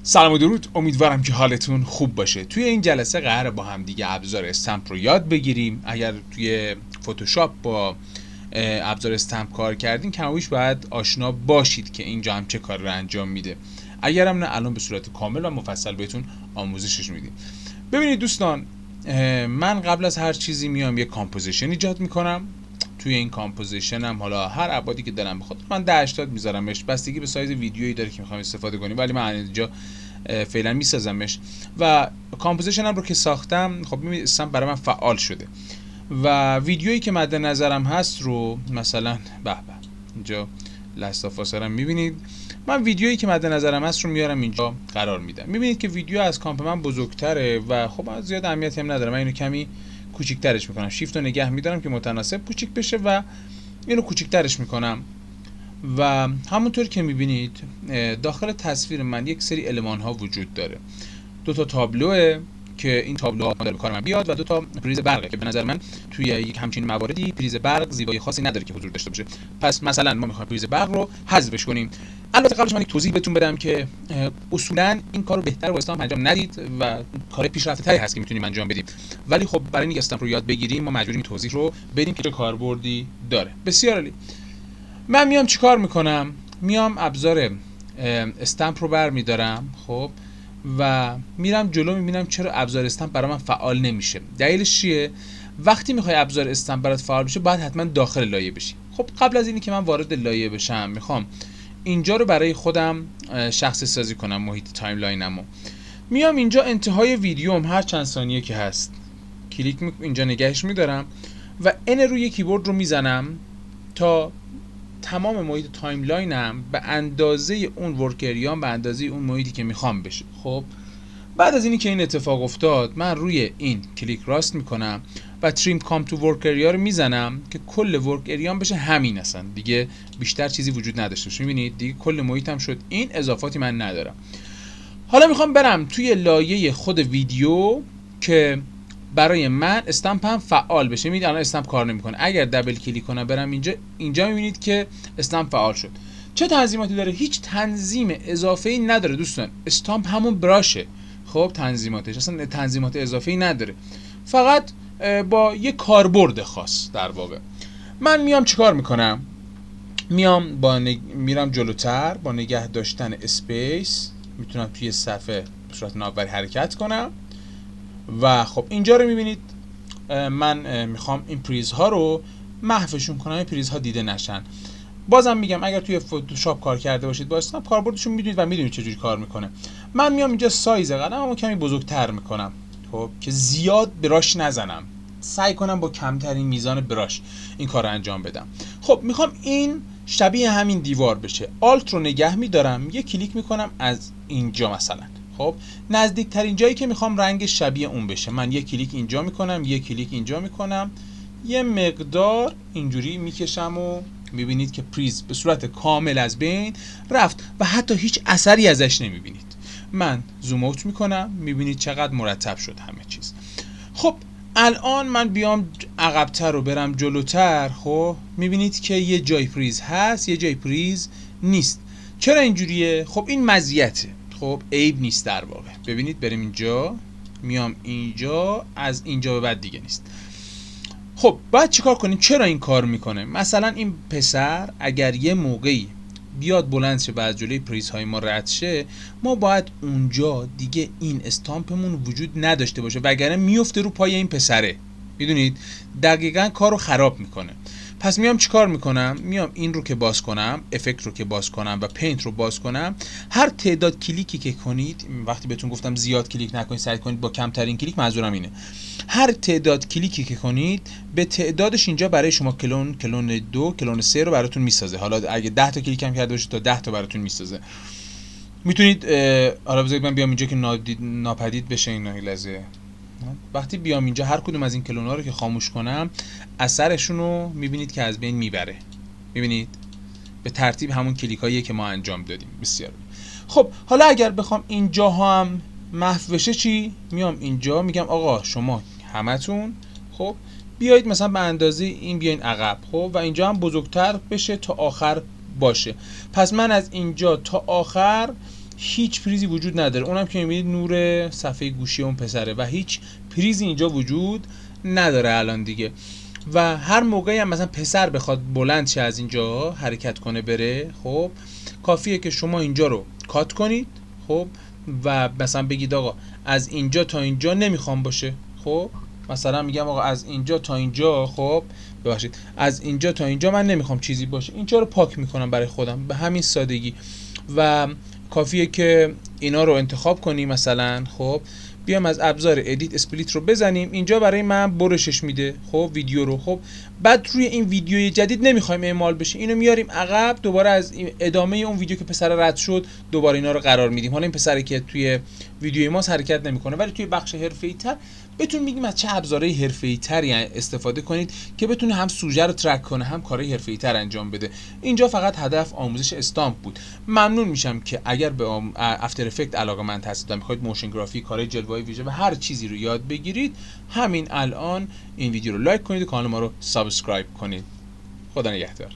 سلام و درود، امیدوارم که حالتون خوب باشه. توی این جلسه قراره با هم دیگه ابزار استمپ رو یاد بگیریم. اگر توی فتوشاپ با ابزار استمپ کار کردین کمابیش باید آشنا باشید که اینجا هم چه کار رو انجام میده. اگرم نه الان به صورت کامل و مفصل بهتون آموزشش میدیم. ببینید دوستان، من قبل از هر چیزی میام یه کامپوزیشن ایجاد میکنم. توی این کامپوزیشن هم حالا هر ابعادی که دلم بخواد من 1080 میذارمش، بستگی به سایز ویدیویی داره که میخوام استفاده کنیم، ولی من اینجا فعلا میسازمش. و کامپوزیشنم رو که ساختم، خب میبینید استمپ برای من فعال شده و ویدیویی که مد نظرم هست رو مثلا به اینجا لاستافاسرم میبینید. من ویدیویی که مد نظرم هست رو میارم اینجا قرار میدم. میبینید که ویدیو از کامپ من بزرگتره و خب زیاد اهمیتی هم نداره. من اینو کمی کوچیک‌ترش میکنم، شیفت رو نگه میدارم که متناسب کوچیک بشه و اینو کوچیک‌ترش میکنم. و همونطور که میبینید داخل تصویر من یک سری المان ها وجود داره. دو تا تابلوه که این تابلوها به کار من بیاد و دو تا پریز برقه که به نظر من توی یک همچین مواردی پریز برق زیبایی خاصی نداره که حضور داشته باشه. پس مثلا ما میخوایم پریز برق رو حذفش کنیم. البته قبلش من یک توضیح بهتون بدم که اصولا این کارو بهتر با استمپ انجام ندید و کار پیشرفته‌تری هست که میتونیم انجام بدیم، ولی خب برای اینکه استمپ رو یاد بگیریم ما مجبوریم توضیح رو بدیم که چه کاربردی داره. بسیار عالی. من میام چیکار میکنم؟ میام ابزار استمپ رو برمیدارم، خب، و میرم جلو. میبینم چرا ابزار استمپ برای من فعال نمیشه. دلیلش چیه؟ وقتی میخوای ابزار استمپ برات فعال بشه باید حتما داخل لایه بشی. خب قبل از اینی که من وارد لایه بشم میخوام اینجا رو برای خودم شخصی سازی کنم، محیط تایملاینمو. میام اینجا انتهای ویدیوم هر چند ثانیه که هست کلیک اینجا نگهش میدارم و ان روی کیبورد رو میزنم تا تمام محیط تایملاینم به اندازه اون ورک اریام، به اندازه اون محیطی که میخوام بشه. خب بعد از اینی که این اتفاق افتاد من روی این کلیک راست میکنم و تریم کام تو ورک اریا رو میزنم که کل ورک اریام بشه همین، اصلا دیگه بیشتر چیزی وجود نداشته باشه. میبینید دیگه کل محیطم شد این، اضافاتی من ندارم. حالا میخوام برم توی لایه خود ویدیو که برای من استمپ هم فعال بشه. میبینید الان استمپ کار نمیکنه. اگر دبل کلیک کنم برم اینجا میبینید که استمپ فعال شد. چه تنظیماتی داره؟ هیچ تنظیم اضافه‌ای نداره دوستان. استامپ همون براشه. خب تنظیماتش اصلا تنظیمات اضافه‌ای نداره، فقط با یه کاربرد خاص در واقع. من میام چیکار میکنم؟ میام میرم جلوتر با نگه داشتن اسپیس میتونم توی صفحه به صورت ناوبری حرکت کنم و خب اینجا رو میبینید من میخوام این پریزها رو محوشون کنم، این پریزها دیده نشن. بازم میگم اگر توی فتوشاپ کار کرده باشید با استمپ کاربردشون میدونید و میدونید چجوری کار میکنه. من میام اینجا سایز قلممو کمی بزرگتر میکنم، خب که زیاد براش نزنم، سعی کنم با کمترین میزان براش این کار رو انجام بدم. خب میخوام این شبیه همین دیوار بشه. آلت رو نگه میدارم، یه کلیک میکنم از اینجا مثلا. خب نزدیکترین جایی که میخوام رنگ شبیه اون بشه من یه کلیک اینجا میکنم، یه کلیک اینجا میکنم، یه مقدار اینجوری میکشم و میبینید که پریز به صورت کامل از بین رفت و حتی هیچ اثری ازش نمیبینید. من زوم اوت میکنم، میبینید چقدر مرتب شد همه چیز. خب الان من بیام عقب‌تر رو برم جلوتر. خب میبینید که یه جای پریز هست، یه جای پریز نیست. چرا اینجوریه؟ خب این مزیته، خب عیب نیست در واقع. ببینید بریم اینجا، میام اینجا، از اینجا به بعد دیگه نیست. خب باید چیکار کنیم؟ چرا این کار میکنه؟ مثلا این پسر اگر یه موقعی بیاد بلند شه و از جلوی پریزهای ما رد شه، ما باید اونجا دیگه این استامپمون وجود نداشته باشه، وگرنه میفته رو پای این پسره. میدونید دقیقاً کارو خراب میکنه. پس میام چیکار میکنم؟ میام این رو که باز کنم، افکت رو که باز کنم و پینت رو باز کنم، هر تعداد کلیکی که کنید، وقتی بهتون گفتم زیاد کلیک نکنید، سعی کنید با کمترین کلیک، منظورم اینه هر تعداد کلیکی که کنید به تعدادش اینجا برای شما کلون 2 کلون 3 رو براتون میسازه. حالا اگه 10 تا کلیک هم کرده باشید تا 10 تا براتون میسازه. میتونید حالا بذارید من بیام اینجا که ناپدید بشه این لحظه. وقتی بیام اینجا هر کدوم از این کلون‌ها رو که خاموش کنم اثرشون رو میبینید که از بین میبره. میبینید به ترتیب همون کلیکاییه که ما انجام دادیم. بسیار. خب حالا اگر بخوام اینجا هم محو بشه چی؟ میام اینجا میگم آقا شما همتون خب بیایید مثلا به اندازه این بیاین عقب، خب و اینجا هم بزرگتر بشه تا آخر باشه. پس من از اینجا تا آخر هیچ پریزی وجود نداره، اونم که میبینید نور صفحه گوشی اون پسره و هیچ پریزی اینجا وجود نداره الان دیگه. و هر موقعی هم مثلا پسر بخواد بلند شه از اینجا حرکت کنه بره، خب کافیه که شما اینجا رو کات کنید، خب و مثلا بگید آقا از اینجا تا اینجا نمیخوام باشه، خب مثلا میگم آقا از اینجا تا اینجا، خب ببخشید از اینجا تا اینجا من نمیخوام چیزی باشه، اینجا رو پاک میکنم برای خودم به همین سادگی. و کافیه که اینا رو انتخاب کنیم، مثلا خب بیام از ابزار ادیت اسپلیت رو بزنیم، اینجا برای من برشش میده خب ویدیو رو. خب بعد روی این ویدیوی جدید نمیخوایم اعمال بشه، اینو میاریم عقب، دوباره از ادامه اون ویدیو که پسر رد شد دوباره اینا رو قرار میدیم. حالا این پسری که توی ویدیوی ما حرکت نمیکنه، ولی توی بخش حرفه‌ای‌تر بهتون میگیم از چه ابزارهای حرفه‌ای‌تری استفاده کنید که بتونه هم سوژه رو ترک کنه هم کارهای حرفه‌ای‌تر انجام بده. اینجا فقط هدف آموزش استامپ بود. ممنون میشم که اگر به افتر افکت علاقه‌مند هستید و میخواید موشن گرافیک، کارهای جلوه‌ای ویژه و هر چیزی رو یاد بگیرید، همین الان این ویدیو رو لایک کنید و کانال ما رو سابسکرایب کنید. خدا نگهدار.